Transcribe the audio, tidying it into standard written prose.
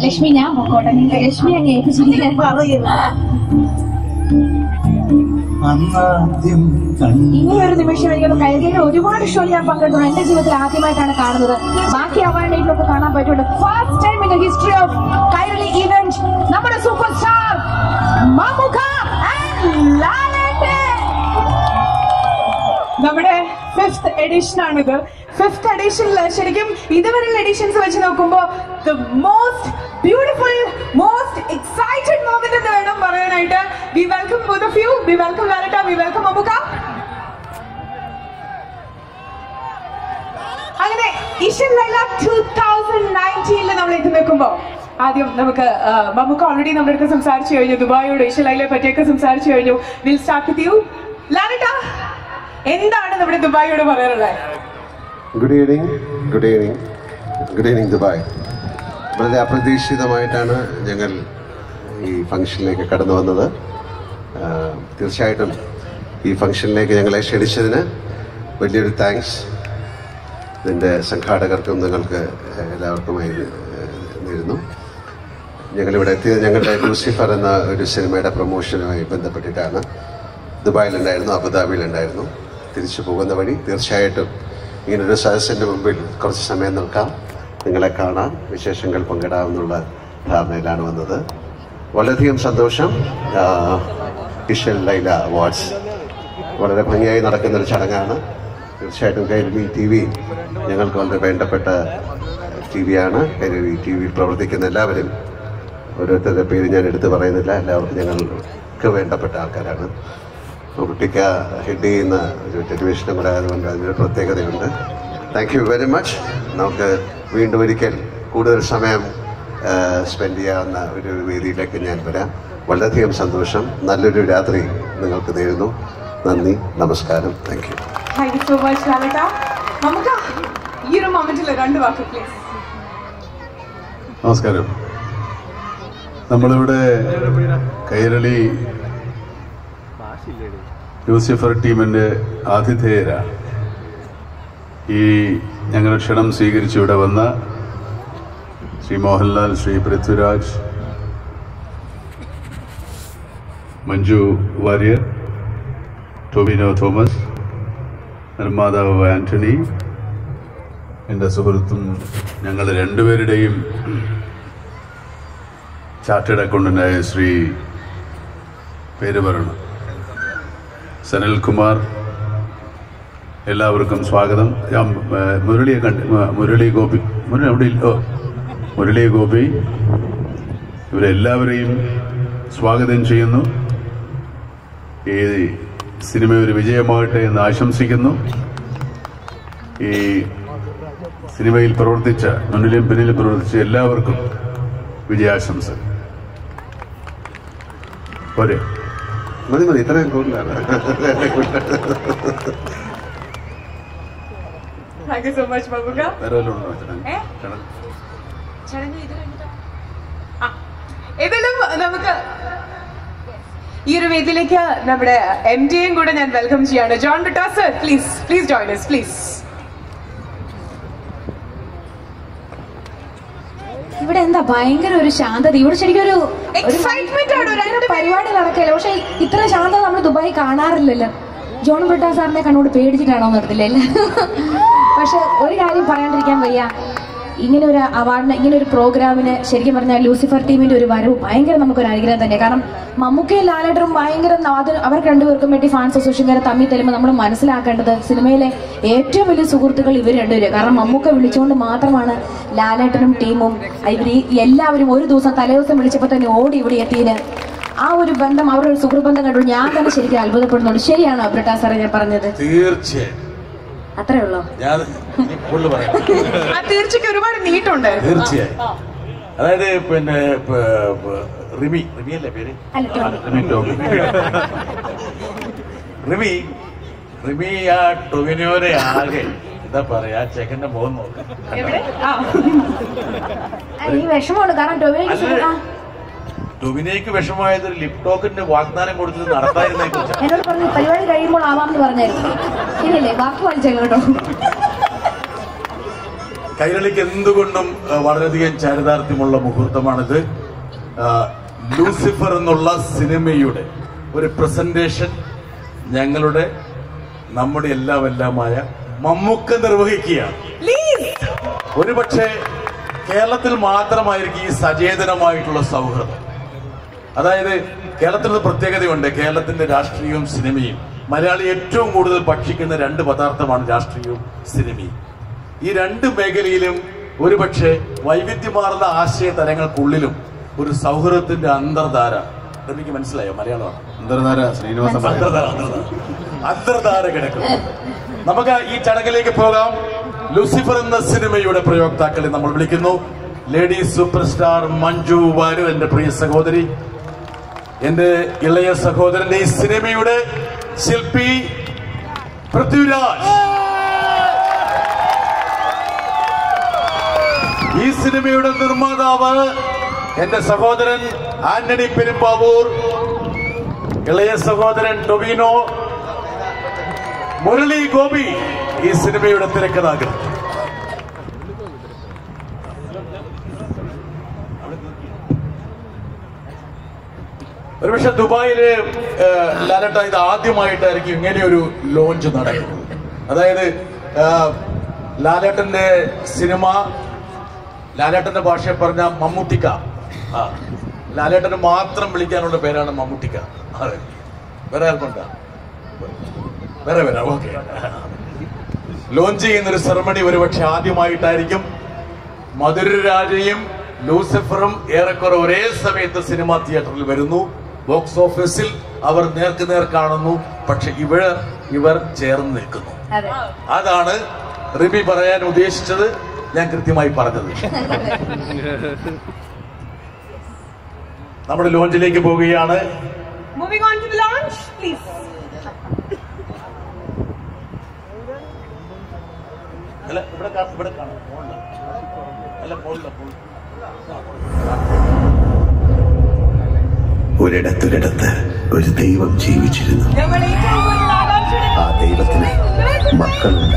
ലക്ഷ്മി ഞാൻ പൊക്കോട്ടെ, ലക്ഷ്മി അങ്ങ് ഏൽപ്പിച്ചിരിക്കാൻ പറയുന്നു. ഇനിയൊരു നിമിഷം എനിക്ക് കൈരളിയുടെ ഒരുപാട് ഷോ ഞാൻ പങ്കെടുത്തു. എന്റെ ജീവിതത്തിൽ ആദ്യമായിട്ടാണ് കാണുന്നത്. ബാക്കി അവാർഡിലൊക്കെ കാണാൻ പറ്റുള്ളൂ. First time in the history of Kairali event നമ്മുടെ സൂപ്പർ സ്റ്റാർ മമ്മുക്ക ആൻഡ് ലാലേട്ടൻ. നമ്മുടെ 5th എഡിഷൻ ആണിത്. 5th എഡിഷനിൽ ശരിക്കും ഇതുവരെയുള്ള എഡിഷൻസ് വെച്ച് നോക്കുമ്പോൾ the most beautiful, most excited moment എന്ന് വേണം പറയാനായിട്ട്. We welcome both of you. We welcome ലാലേട്ട, വി വെൽക്കം മമ്മുക്ക. അങ്ങനെ ഇഷൻ ലൈല 2019 നമ്മൾ എത്തി നിൽക്കുമ്പോൾ ആദ്യം നമുക്ക് മമ്മുക്ക ഓൾറെഡി നമ്മുടെ അടുത്ത് സംസാരിച്ചു കഴിഞ്ഞു. ദുബായിയോട് ഇഷൻ ലൈലയെ പറ്റിയൊക്കെ സംസാരിച്ചു കഴിഞ്ഞു. Will start with you. ലാലേട്ട, എന്താണ് നമ്മുടെ ദുബായിയോട് പറയാനുള്ളത്? Good evening, good evening, good evening Dubai. വളരെ അപ്രതീക്ഷിതമായിട്ടാണ് ഞങ്ങൾ ഈ ഫംഗ്ഷനിലേക്ക് കടന്നു വന്നത്. തീർച്ചയായിട്ടും ഈ ഫംഗ്ഷനിലേക്ക് ഞങ്ങളെ ക്ഷണിച്ചതിന് വലിയൊരു താങ്ക്സ് ഇതിൻ്റെ സംഘാടകർക്കും നിങ്ങൾക്ക് എല്ലാവർക്കുമായി നേരുന്നു. ഞങ്ങളിവിടെ എത്തിയത് ഞങ്ങളുടെ ലൂസിഫർ എന്ന ഒരു സിനിമയുടെ പ്രൊമോഷനുമായി ബന്ധപ്പെട്ടിട്ടാണ്. ദുബായിലുണ്ടായിരുന്നു, അബുദാബിയിലുണ്ടായിരുന്നു. തിരിച്ചു പോകുന്ന വഴി തീർച്ചയായിട്ടും ഇങ്ങനൊരു സദസ്സിൻ്റെ മുമ്പിൽ കുറച്ച് സമയം നിൽക്കാം, നിങ്ങളെ കാണാൻ, വിശേഷങ്ങൾ പങ്കിടാമെന്നുള്ള ധാരണയിലാണ് വന്നത്. വളരെയധികം സന്തോഷം. ഇഷൻ ലൈല അവാർഡ്സ് വളരെ ഭംഗിയായി നടക്കുന്നൊരു ചടങ്ങാണ്. തീർച്ചയായിട്ടും കൈരളി TV ഞങ്ങൾക്ക് വളരെ വേണ്ടപ്പെട്ട TV-യാണ്. കൈരളി TV പ്രവർത്തിക്കുന്ന എല്ലാവരും, ഓരോരുത്തരുടെ പേര് ഞാൻ എടുത്തു പറയുന്നില്ല, എല്ലാവർക്കും ഞങ്ങൾക്ക് വേണ്ടപ്പെട്ട ആൾക്കാരാണ്. കുട്ടിക്ക ഹെഡ് ചെയ്യുന്ന ഒരു ടെലിവിഷനും കൂടെ ആയതുകൊണ്ട് അതിനൊരു പ്രത്യേകതയുണ്ട്. Thank you very much. നമുക്ക് വീണ്ടും ഒരിക്കൽ കൂടുതൽ സമയം സ്പെൻഡ് ചെയ്യാവുന്ന ഒരു വേദിയിലേക്ക് ഞാൻ വരാം. വളരെയധികം സന്തോഷം. നല്ലൊരു രാത്രി നിങ്ങൾക്ക് നേരുന്നു. നന്ദി, നമസ്കാരം. Thank you. Thank you so much ലാലേട്ട. മമ്മുക്ക, ഈ ഒരു മൊമെന്റിൽ 2 വാക്ക് പ്ലീസ്. നമസ്കാരം. നമ്മളിവിടെ കൈരളി ലൂസിഫർ ടീമിൻ്റെ ആതിഥേയരാണ്. ഈ ഞങ്ങളുടെ ക്ഷണം സ്വീകരിച്ച് ഇവിടെ വന്ന ശ്രീ മോഹൻലാൽ, ശ്രീ പൃഥ്വിരാജ്, മഞ്ജു വാര്യർ, ടൊവിനോ തോമസ്, നിർമ്മാതാവ് ആന്റണി, എൻ്റെ സുഹൃത്തും ഞങ്ങൾ രണ്ടുപേരുടെയും ചാർട്ടേഡ് അക്കൗണ്ടൻ്റായ ശ്രീ പേര് പറയണം, സനൽകുമാർ, എല്ലാവർക്കും സ്വാഗതം. ഞാൻ മുരളി ഗോപി ഇവരെല്ലാവരെയും സ്വാഗതം ചെയ്യുന്നു. ഈ സിനിമ ഒരു വിജയമാകട്ടെ എന്ന് ആശംസിക്കുന്നു. ഈ സിനിമയിൽ പ്രവർത്തിച്ച, മുന്നിലും പിന്നിലും പ്രവർത്തിച്ച എല്ലാവർക്കും വിജയാശംസ. പോരെ? മതി മതി, ഇത്രയും കൂടുതലാണ്. Thank you so much Mammukka. ഏതായാലും നമുക്ക് ഈ ഒരു വേദിയിലേക്ക് നമ്മുടെ MD-യും കൂടെ ഞാൻ വെൽക്കം ചെയ്യാണ്. John Brittas sir, please join us, please. ഇവിടെ എന്താ ഭയങ്കര ഒരു ശാന്തത. ഇവിടെ ശരിക്കും ഒരു എക്സൈറ്റ്മെന്റ് ആണ്. പരിപാടി നടക്കില്ല. പക്ഷെ ഇത്ര ശാന്തത നമ്മൾ ദുബായി കാണാറില്ലല്ലോ. ജോൺ ബിട്ടാ സാറിനെ കണ്ടുകൊണ്ട് പേടിച്ചിട്ടാണോ നിർത്തില്ല? പക്ഷെ ഒരു കാര്യം പറയാണ്ടിരിക്കാൻ വയ്യ. ഇങ്ങനെ ഒരു അവാർഡിന്, ഇങ്ങനെ ഒരു പ്രോഗ്രാമിന് ശരിക്കും പറഞ്ഞാൽ ലൂസിഫർ ടീമിന്റെ ഒരു വരവ് ഭയങ്കര നമുക്കൊരു അനുഗ്രഹം തന്നെയാണ്. കാരണം മമ്മുക്കയും ലാലേട്ടനും ഭയങ്കര അവർക്ക് രണ്ടുപേർക്കും വേണ്ടി ഫാൻസ് അസോസിയേഷൻകാരെ തമ്മിൽ തരുമ്പോൾ നമ്മൾ മനസ്സിലാക്കേണ്ടത് സിനിമയിലെ ഏറ്റവും വലിയ സുഹൃത്തുക്കൾ ഇവർ രണ്ടുപേരും. കാരണം മമ്മുക്ക വിളിച്ചുകൊണ്ട് മാത്രമാണ് ലാലേട്ടനും ടീമും ഇവർ എല്ലാവരും ഒരു ദിവസം തലേദിവസം വിളിച്ചപ്പോൾ തന്നെ ഓടി ഇവിടെ എത്തിയതിന് ആ ഒരു ബന്ധം, അവരുടെ ഒരു സുഹൃബന്ധം കണ്ടു ഞാൻ തന്നെ ശരിക്കും അത്ഭുതപ്പെടുന്നുണ്ട്. ശരിയാണോ ബ്രിട്ടാ സാറേ ഞാൻ പറഞ്ഞത്? തീർച്ചയായും. അത്രേ ഉള്ളൂ. തീർച്ചയായും ഒരുപാട് നീട്ടുണ്ട്. തീർച്ചയായും. അതായത് പിന്നെ റിമി അല്ലേ പേര്? റിമി ആ ടൊവിനോരെ ആകെ എന്താ പറയാ, ചെക്കന്റെ മുഖം നോക്കാം. ഈ വിഷമമാണ്. കാരണം ടൊവിനോയ്ക്ക് വിഷമമായത് ലിപ്ടോക്കിന്റെ വാഗ്ദാനം കൊടുത്തത് നടത്താതിരുന്നേ കുറിച്ച് എന്നോട് പറഞ്ഞു. പരിപാടി കഴിയുമ്പോൾ ആവാമെന്ന് പറഞ്ഞായിരുന്നു. ഇല്ലല്ലേ, വാക്ക് വലിച്ചല്ലോ കേട്ടോ. കൈരളിക്ക് എന്തുകൊണ്ടും വളരെയധികം ചാരിതാർത്ഥ്യമുള്ള മുഹൂർത്തമാണിത്. ലൂസിഫർ എന്നുള്ള സിനിമയുടെ ഒരു പ്രസന്റേഷൻ നമ്മുടെ എല്ലാമായ മമ്മൂക്ക നിർവഹിക്കുകയാണ്. ഒരുപക്ഷെ കേരളത്തിൽ മാത്രമായിരിക്കും ഈ സചേതനമായിട്ടുള്ള സൗഹൃദം. അതായത് കേരളത്തിന് പ്രത്യേകതയുണ്ട്. കേരളത്തിന്റെ രാഷ്ട്രീയവും സിനിമയും, മലയാളി ഏറ്റവും കൂടുതൽ ഭക്ഷിക്കുന്ന രണ്ട് പദാർത്ഥമാണ് രാഷ്ട്രീയവും സിനിമയും. ഈ രണ്ട് മേഖലയിലും ഒരുപക്ഷെ വൈവിധ്യമാർന്ന ആശയ തലങ്ങൾക്കുള്ളിലും ഒരു സൗഹൃദത്തിന്റെ അന്തർധാര, എനിക്ക് മനസ്സിലായോ മലയാളമാണ്? അന്തർധാര കിടക്കുന്നു. നമുക്ക് ഈ ചടങ്ങിലേക്ക് പോകാം. ലൂസിഫർ എന്ന സിനിമയുടെ പ്രയോക്താക്കളെ നമ്മൾ വിളിക്കുന്നു. Lady super star Manju Warrier, എന്റെ പ്രിയ സഹോദരി, എന്റെ ഇളയ സഹോദരന്റെ ഈ സിനിമയുടെ ശില്പി പൃഥ്വിരാജ്, ഈ സിനിമയുടെ നിർമ്മാതാവ് എന്റെ സഹോദരൻ ആന്റണി പെരുമ്പാവൂർ, ഇളയ സഹോദരൻ ടൊവിനോ, മുരളി ഗോപി ഈ സിനിമയുടെ തിരക്കഥാകൃത്ത്. ഒരുപക്ഷെ ദുബായില് ലാലേട്ട ഇത് ആദ്യമായിട്ടായിരിക്കും ഇങ്ങനെയൊരു ലോഞ്ച് നടക്കുന്നത്. അതായത് ലാലേട്ടന്റെ സിനിമ, ലാലേട്ടന്റെ ഭാഷയെ പറഞ്ഞ മമ്മൂട്ടിക്ക, ലാലേട്ടന് മാത്രം വിളിക്കാനുള്ള പേരാണ് മമ്മൂട്ടിക്ക. അതെ, വേറെ ആർക്കുണ്ടാ? വേറെ ഓക്കെ. ലോഞ്ച് ചെയ്യുന്നൊരു സെറമണി ഒരുപക്ഷെ ആദ്യമായിട്ടായിരിക്കും. മധുരരാജയും ലൂസിഫറും ഏറെക്കുറെ ഒരേ സമയത്ത് സിനിമാ തിയേറ്ററിൽ വരുന്നു. ബോക്സ് ഓഫീസിൽ അവർ നേർക്കുനേർ കാണുന്നു. പക്ഷെ ഇവർ ചേർന്ന് നിൽക്കുന്നു. അതാണ് റിബി പറയാൻ ഉദ്ദേശിച്ചത്. ഞാൻ കൃത്യമായി പറഞ്ഞത്. നമ്മുടെ ലോഞ്ചിലേക്ക് പോവുകയാണ്. Moving on to the launch, please. ഇവിടെ കാണാം. ഒരിടത്തൊരിടത്ത് ഒരു ദൈവം ജീവിച്ചിരുന്നു. ആ ദൈവത്തിന് മക്കളുണ്ട്.